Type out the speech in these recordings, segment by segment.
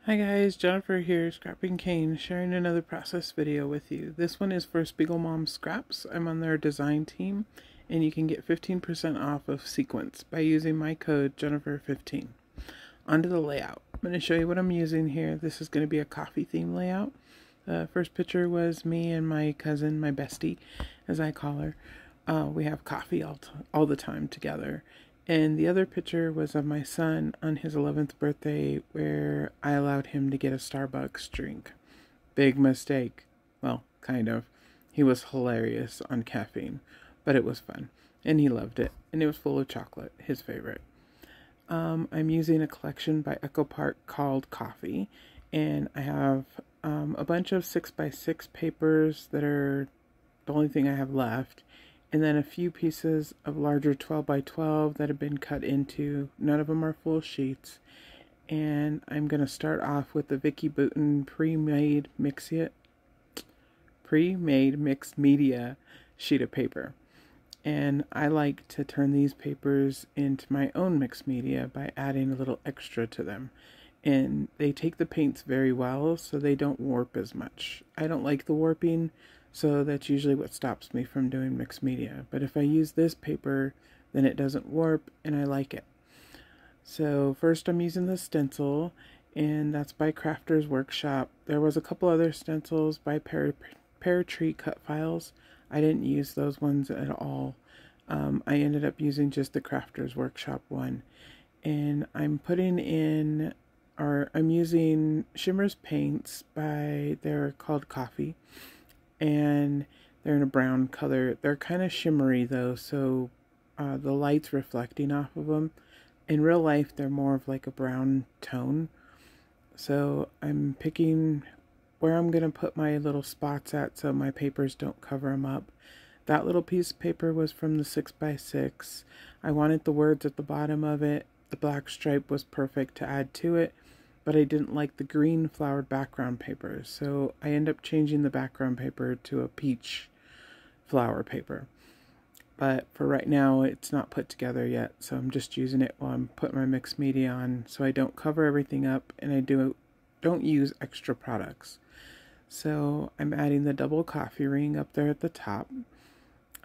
Hi guys, Jennifer here, Scrapping Cane, sharing another process video with you. This one is for Spiegelmom Scraps. I'm on their design team, and you can get 15% off of sequins by using my code Jennifer15. Onto the layout. I'm going to show you what I'm using here. This is going to be a coffee theme layout. The first picture was me and my cousin, my bestie, as I call her. We have coffee all the time together. And the other picture was of my son on his 11th birthday, where I allowed him to get a Starbucks drink. Big mistake. Well, kind of. He was hilarious on caffeine, but it was fun. And he loved it. And it was full of chocolate, his favorite. I'm using a collection by Echo Park called Coffee. And I have a bunch of 6x6 papers that are the only thing I have left. And then a few pieces of larger 12x12 that have been cut into. None of them are full sheets. And I'm going to start off with the Vicky Bouton pre-made mixed media sheet of paper. And I like to turn these papers into my own mixed media by adding a little extra to them. And they take the paints very well, so they don't warp as much. I don't like the warping, so that's usually what stops me from doing mixed media. But if I use this paper, then it doesn't warp, and I like it. So first I'm using the stencil, and that's by Crafter's Workshop. There was a couple other stencils by Pear Tree Cut Files. I didn't use those ones at all. I ended up using just the Crafter's Workshop one. And I'm using Shimmer's paints they're called Coffee. And they're in a brown color. They're kind of shimmery though, so the light's reflecting off of them. In real life, they're more of like a brown tone. So I'm picking where I'm going to put my little spots at so my papers don't cover them up. That little piece of paper was from the 6x6. I wanted the words at the bottom of it. The black stripe was perfect to add to it, but I didn't like the green flowered background paper, so I end up changing the background paper to a peach flower paper. But for right now, it's not put together yet, so I'm just using it while I'm putting my mixed media on, so I don't cover everything up, and I don't use extra products. So I'm adding the double coffee ring up there at the top.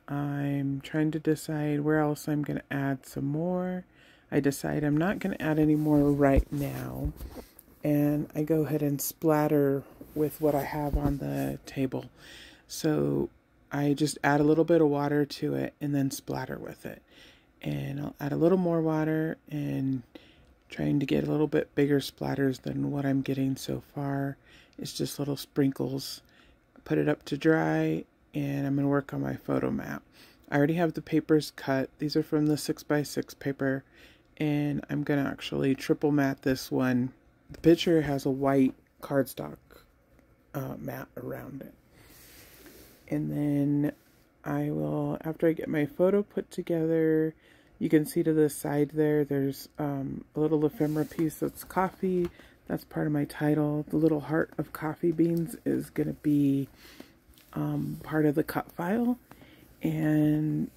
I'm trying to decide where else I'm going to add some more. I decide I'm not going to add any more right now. And I go ahead and splatter with what I have on the table. So I just add a little bit of water to it and then splatter with it. And I'll add a little more water and trying to get a little bit bigger splatters than what I'm getting so far. It's just little sprinkles. Put it up to dry, and I'm going to work on my photo mat. I already have the papers cut. These are from the 6x6 paper, and I'm going to actually triple mat this one. The picture has a white cardstock mat around it. And then I will, after I get my photo put together, you can see to the side there's a little ephemera piece that's coffee. That's part of my title. The little heart of coffee beans is going to be part of the cut file. And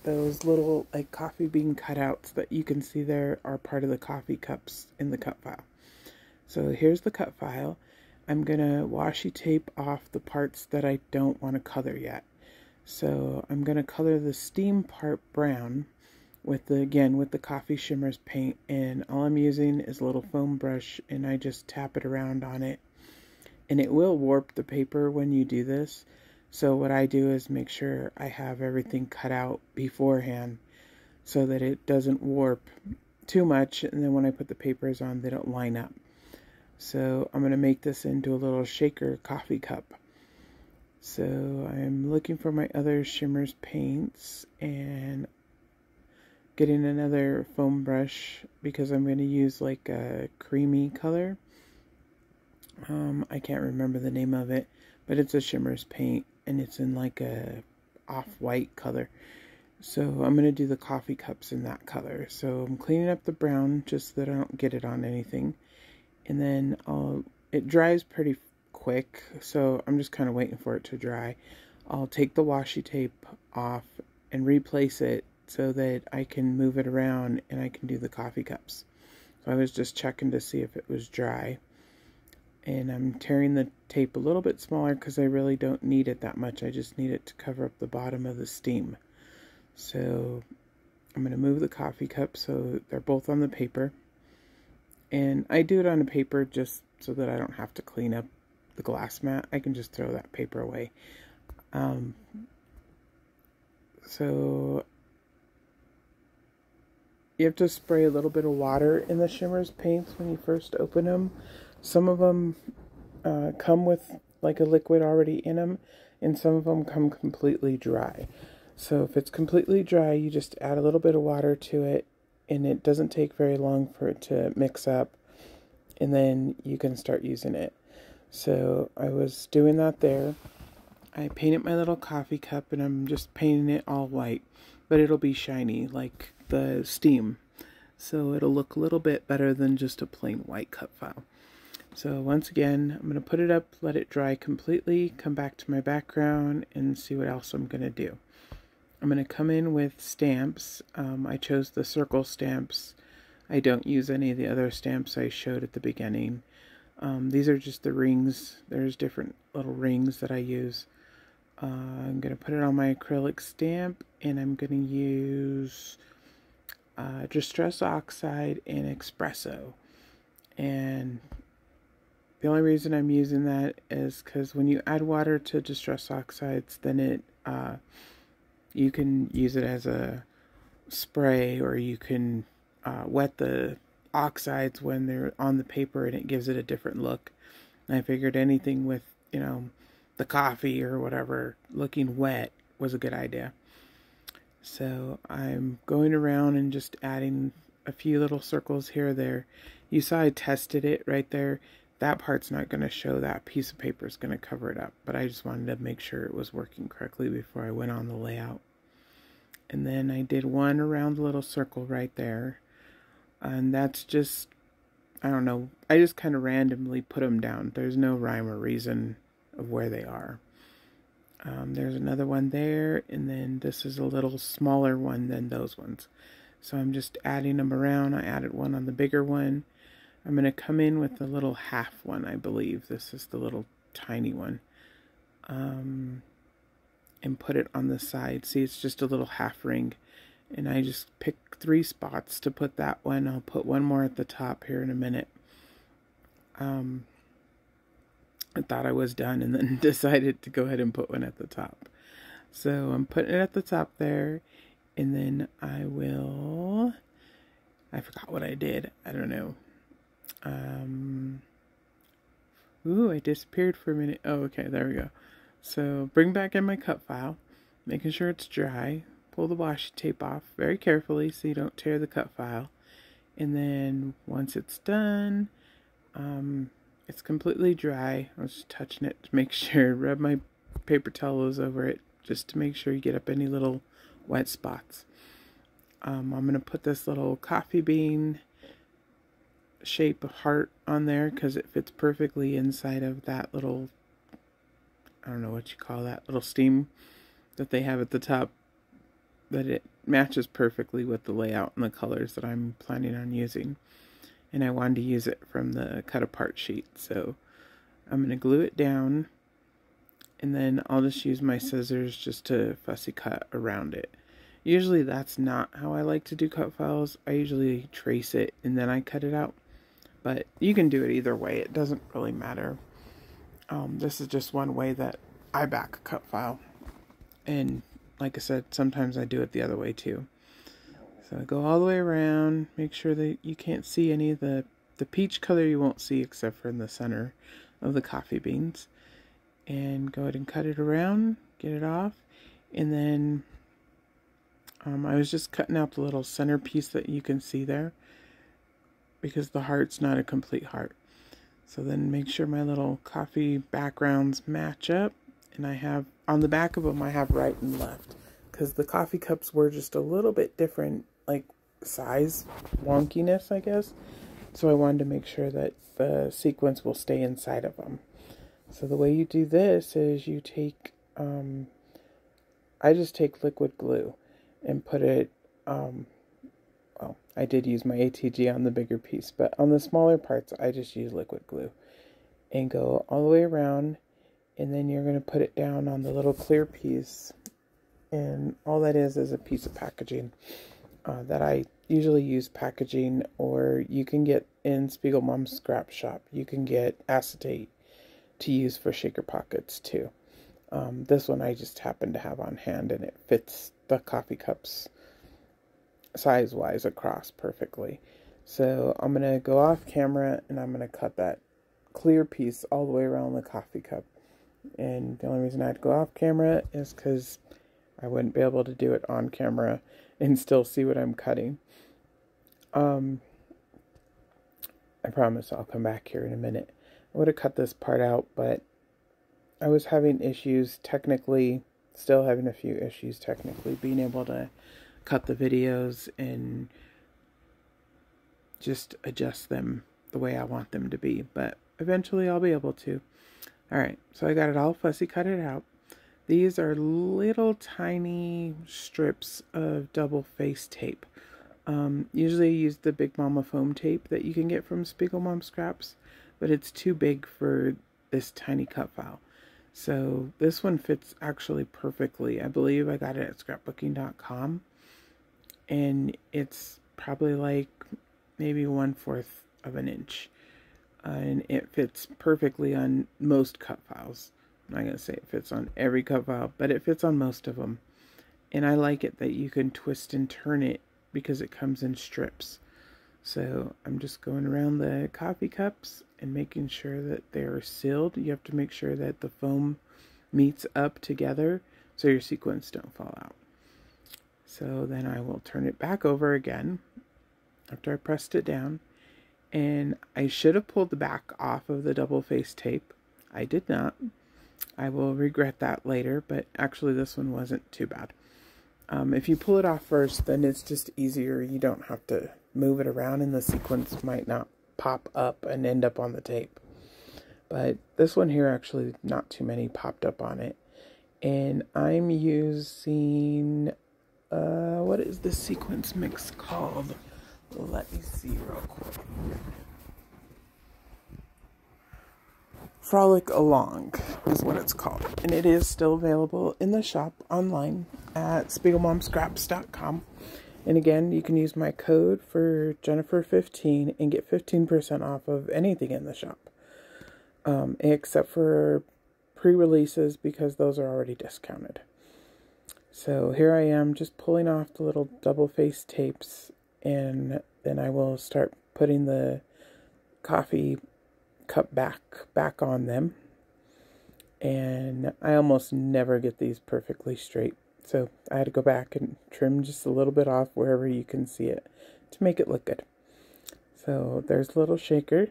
those little like coffee bean cutouts that you can see there are part of the coffee cups in the cut file. So here's the cut file. I'm going to washi tape off the parts that I don't want to color yet. So I'm going to color the steam part brown with the Coffee Shimmers paint, and all I'm using is a little foam brush, and I just tap it around on it. And it will warp the paper when you do this. So what I do is make sure I have everything cut out beforehand so that it doesn't warp too much, and then when I put the papers on, they don't line up. So I'm going to make this into a little shaker coffee cup. So I'm looking for my other Shimmers paints and getting another foam brush because I'm going to use like a creamy color. I can't remember the name of it, but it's a Shimmers paint and it's in like a off-white color. So I'm going to do the coffee cups in that color. So I'm cleaning up the brown just so that I don't get it on anything. And then it dries pretty quick, so I'm just kind of waiting for it to dry. I'll take the washi tape off and replace it so that I can move it around and I can do the coffee cups. So I was just checking to see if it was dry. And I'm tearing the tape a little bit smaller because I really don't need it that much. I just need it to cover up the bottom of the steam. So I'm going to move the coffee cup so they're both on the paper. And I do it on the paper just so that I don't have to clean up the glass mat. I can just throw that paper away. So you have to spray a little bit of water in the Shimmers paints when you first open them. Some of them come with like a liquid already in them, and some of them come completely dry. So if it's completely dry, you just add a little bit of water to it, and it doesn't take very long for it to mix up, and then you can start using it. So I was doing that there. I painted my little coffee cup, and I'm just painting it all white, but it'll be shiny like the steam. So it'll look a little bit better than just a plain white cut file. So once again, I'm going to put it up, let it dry completely, come back to my background, and see what else I'm going to do. I'm going to come in with stamps. I chose the circle stamps. I don't use any of the other stamps I showed at the beginning. These are just the rings. There's different little rings that I use. I'm going to put it on my acrylic stamp, and I'm going to use Distress Oxide and Espresso. And the only reason I'm using that is because when you add water to Distress Oxides, then you can use it as a spray, or you can wet the oxides when they're on the paper, and it gives it a different look. And I figured anything with, the coffee or whatever looking wet was a good idea. So I'm going around and just adding a few little circles here or there. You saw I tested it right there. That part's not going to show. That piece of paper is going to cover it up. But I just wanted to make sure it was working correctly before I went on the layout. And then I did one around the little circle right there. And that's just, I don't know, I just kind of randomly put them down. There's no rhyme or reason of where they are. There's another one there, and then this is a little smaller one than those ones. So I'm just adding them around. I added one on the bigger one. I'm going to come in with the little half one, I believe. This is the little tiny one. And put it on the side. See, it's just a little half ring. And I just picked 3 spots to put that one. I'll put one more at the top here in a minute. I thought I was done and then decided to go ahead and put one at the top. So I'm putting it at the top there. And then I forgot what I did. I don't know. I disappeared for a minute. Oh, okay, there we go. So bring back in my cut file, making sure it's dry. Pull the washi tape off very carefully so you don't tear the cut file. And then once it's done, it's completely dry. I was just touching it to make sure. Rub my paper towels over it just to make sure you get up any little wet spots. I'm going to put this little coffee bean shape of heart on there because it fits perfectly inside of that little, I don't know what you call that, little steam that they have at the top, that it matches perfectly with the layout and the colors that I'm planning on using. And I wanted to use it from the cut apart sheet, so I'm going to glue it down, and then I'll just use my scissors just to fussy cut around it. Usually that's not how I like to do cut files. I usually trace it and then I cut it out. But you can do it either way. It doesn't really matter. This is just one way that I back a cut file. And like I said, sometimes I do it the other way too. So I go all the way around. Make sure that you can't see any of the peach color you won't see except for in the center of the coffee beans. And go ahead and cut it around. Get it off. And then I was just cutting out the little center piece that you can see there, because the heart's not a complete heart. So then make sure my little coffee backgrounds match up. And I have, on the back of them, I have right and left, because the coffee cups were just a little bit different, like size wonkiness, I guess. So I wanted to make sure that the sequins will stay inside of them. So the way you do this is you take, I just take liquid glue and put it, well, I did use my ATG on the bigger piece, but on the smaller parts, I just use liquid glue. and go all the way around, and then you're going to put it down on the little clear piece. And all that is a piece of packaging that I usually use packaging, or you can get in Spiegelmom Scraps shop. You can get acetate to use for shaker pockets too. This one I just happen to have on hand, and it fits the coffee cups size-wise across perfectly. So I'm going to go off camera, and I'm going to cut that clear piece all the way around the coffee cup. And the only reason I had to go off camera is because I wouldn't be able to do it on camera and still see what I'm cutting. I promise I'll come back here in a minute. I would have cut this part out, but I was having issues technically, still having a few issues technically, being able to cut the videos and just adjust them the way I want them to be. But eventually I'll be able to. Alright, so I got it all fussy cutted out. These are little tiny strips of double face tape. Usually I use the Big Mama foam tape that you can get from Spiegelmom Scraps, but it's too big for this tiny cut file. So this one fits actually perfectly. I believe I got it at scrapbooking.com, and it's probably like maybe 1/4 of an inch. And it fits perfectly on most cut files. I'm not going to say it fits on every cut file, but it fits on most of them. And I like it that you can twist and turn it because it comes in strips. So I'm just going around the coffee cups and making sure that they're sealed. You have to make sure that the foam meets up together so your sequins don't fall out. So then I will turn it back over again after I pressed it down. And I should have pulled the back off of the double face tape. I did not. I will regret that later, but actually this one wasn't too bad. If you pull it off first, then it's just easier. You don't have to move it around, and the sequins might not pop up and end up on the tape. But this one here, actually not too many popped up on it. And I'm using, what is the sequins mix called? Let me see real quick. Frolic Along is what it's called. And it is still available in the shop online at spiegelmomscraps.com. And again, you can use my code for Jennifer15 and get 15% off of anything in the shop. Except for pre-releases, because those are already discounted. So here I am just pulling off the little double face tapes, and then I will start putting the coffee cup back on them. And I almost never get these perfectly straight, so I had to go back and trim just a little bit off wherever you can see it to make it look good. So there's a little shaker.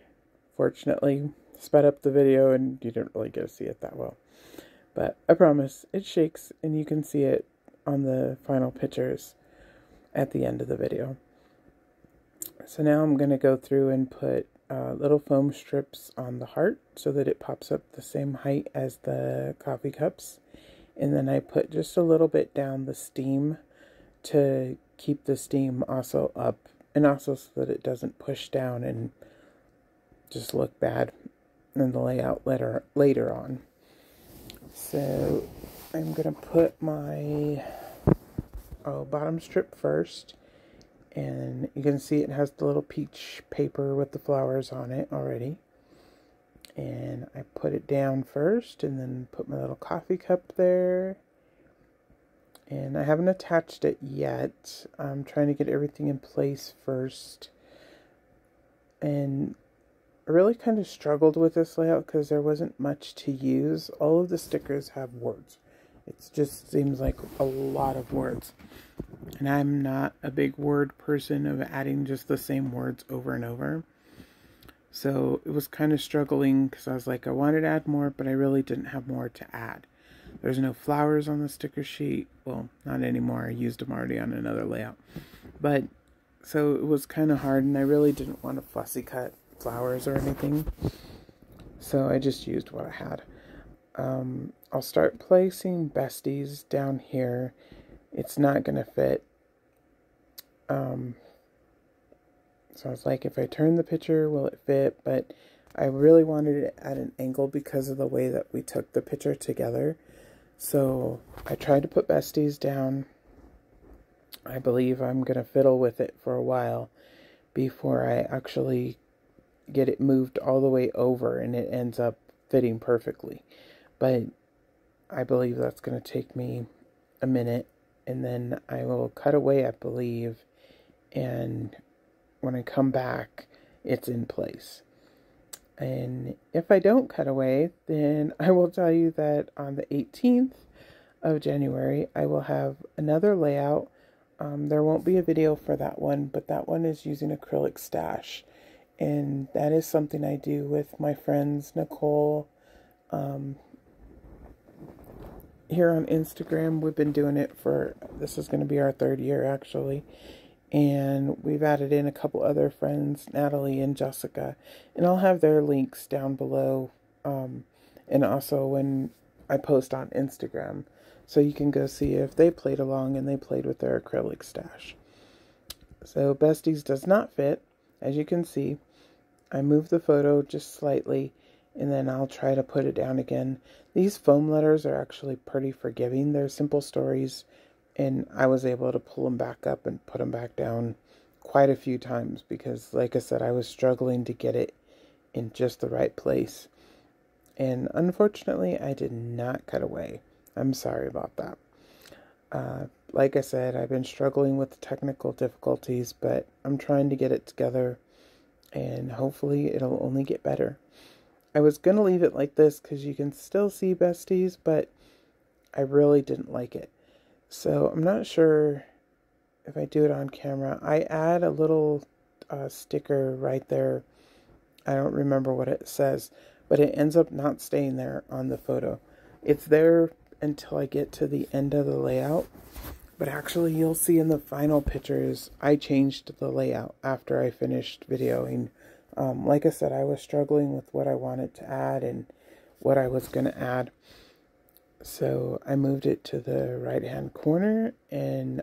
Fortunately, sped up the video and you didn't really get to see it that well, but I promise it shakes, and you can see it on the final pictures at the end of the video. So now I'm going to go through and put little foam strips on the heart so that it pops up the same height as the coffee cups. And then I put just a little bit down the steam to keep the steam also up, and also so that it doesn't push down and just look bad in the layout later on. So I'm going to put my bottom strip first. And you can see it has the little peach paper with the flowers on it already. And I put it down first, and then put my little coffee cup there. And I haven't attached it yet. I'm trying to get everything in place first. And I really kind of struggled with this layout because there wasn't much to use. All of the stickers have words. It just seems like a lot of words. And I'm not a big word person of adding just the same words over and over. So it was kind of struggling because I was like, I wanted to add more, but I really didn't have more to add. There's no flowers on the sticker sheet. Well, not anymore. I used them already on another layout. But so it was kind of hard, and I really didn't want to fussy cut flowers or anything. So I just used what I had. I'll start placing Besties down here. It's not going to fit. So I was like, if I turn the picture, will it fit? But I really wanted it at an angle because of the way that we took the picture together. So I tried to put Besties down. I believe I'm going to fiddle with it for a while before I actually get it moved all the way over and it ends up fitting perfectly. But I believe that's going to take me a minute, and then I will cut away, I believe, and when I come back, it's in place. And if I don't cut away, then I will tell you that on the 18th of January, I will have another layout. There won't be a video for that one, but that one is using acrylic stash. And that is something I do with my friends, Nicole. Here on Instagram, we've been doing it for, this is going to be our 3rd year actually. And we've added in a couple other friends, Natalie and Jessica. And I'll have their links down below. And also when I post on Instagram. So you can go see if they played along and they played with their acrylic stash. So Besties does not fit, as you can see. I moved the photo just slightly, and then I'll try to put it down again. These foam letters are actually pretty forgiving. They're simple stories, and I was able to pull them back up and put them back down quite a few times because, like I said, I was struggling to get it in just the right place. And unfortunately, I did not cut away. I'm sorry about that. Like I said, I've been struggling with the technical difficulties, but I'm trying to get it together. And hopefully it'll only get better. I was going to leave it like this because you can still see Besties, but I really didn't like it. So I'm not sure if I do it on camera. I add a little sticker right there. I don't remember what it says, but it ends up not staying there on the photo. It's there until I get to the end of the layout. But actually, you'll see in the final pictures, I changed the layout after I finished videoing. Like I said, I was struggling with what I wanted to add and what I was going to add. So I moved it to the right-hand corner, and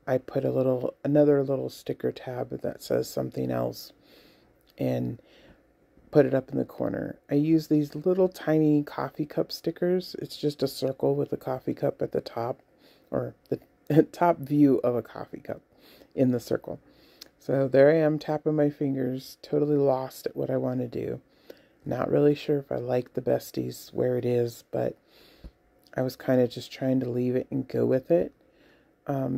I put another little sticker tab that says something else, and put it up in the corner. I use these little tiny coffee cup stickers. It's just a circle with a coffee cup at the top, or the top view of a coffee cup in the circle. So there I am tapping my fingers, totally lost at what I want to do. Not really sure if I like the Besties where it is, but I was kind of just trying to leave it and go with it.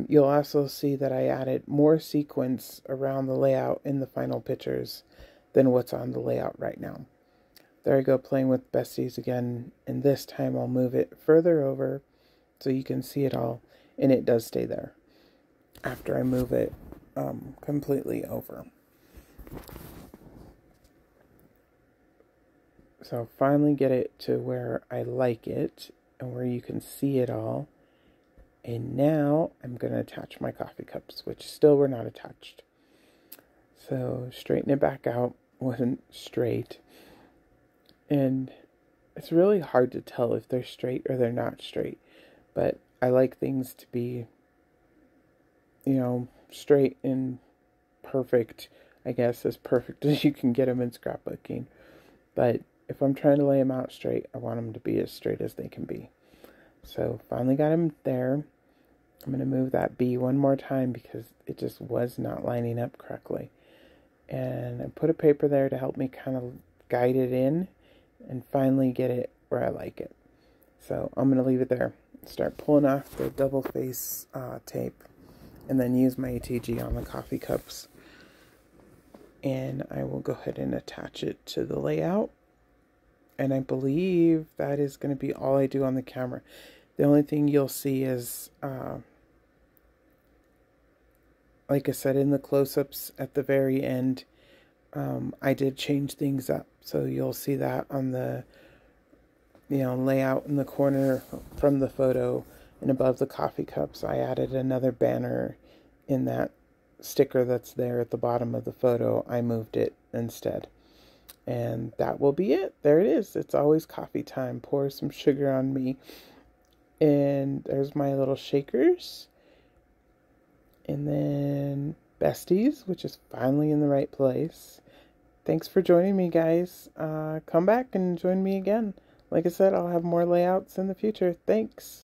You'll also see that I added more sequins around the layout in the final pictures than what's on the layout right now. There I go, playing with Besties again, and this time I'll move it further over so you can see it all. And it does stay there after I move it completely over. So finally get it to where I like it and where you can see it all. And now I'm going to attach my coffee cups, which still were not attached. So straighten it back out. Wasn't straight. And it's really hard to tell if they're straight or they're not straight. But I like things to be, you know, straight and perfect, I guess, as perfect as you can get them in scrapbooking. But if I'm trying to lay them out straight, I want them to be as straight as they can be. So finally got them there. I'm going to move that B one more time because it just was not lining up correctly. And I put a paper there to help me kind of guide it in and finally get it where I like it. So I'm going to leave it there. Start pulling off the double face tape and then use my ATG on the coffee cups. And I will go ahead and attach it to the layout. And I believe that is going to be all I do on the camera. The only thing you'll see is, like I said, in the close-ups at the very end, I did change things up. So you'll see that on the layout in the corner from the photo and above the coffee cups. I added another banner in that sticker that's there at the bottom of the photo. I moved it instead. And that will be it. There it is. It's always coffee time. Pour some sugar on me. And there's my little shakers. And then Besties, which is finally in the right place. Thanks for joining me, guys. Come back and join me again. Like I said, I'll have more layouts in the future. Thanks.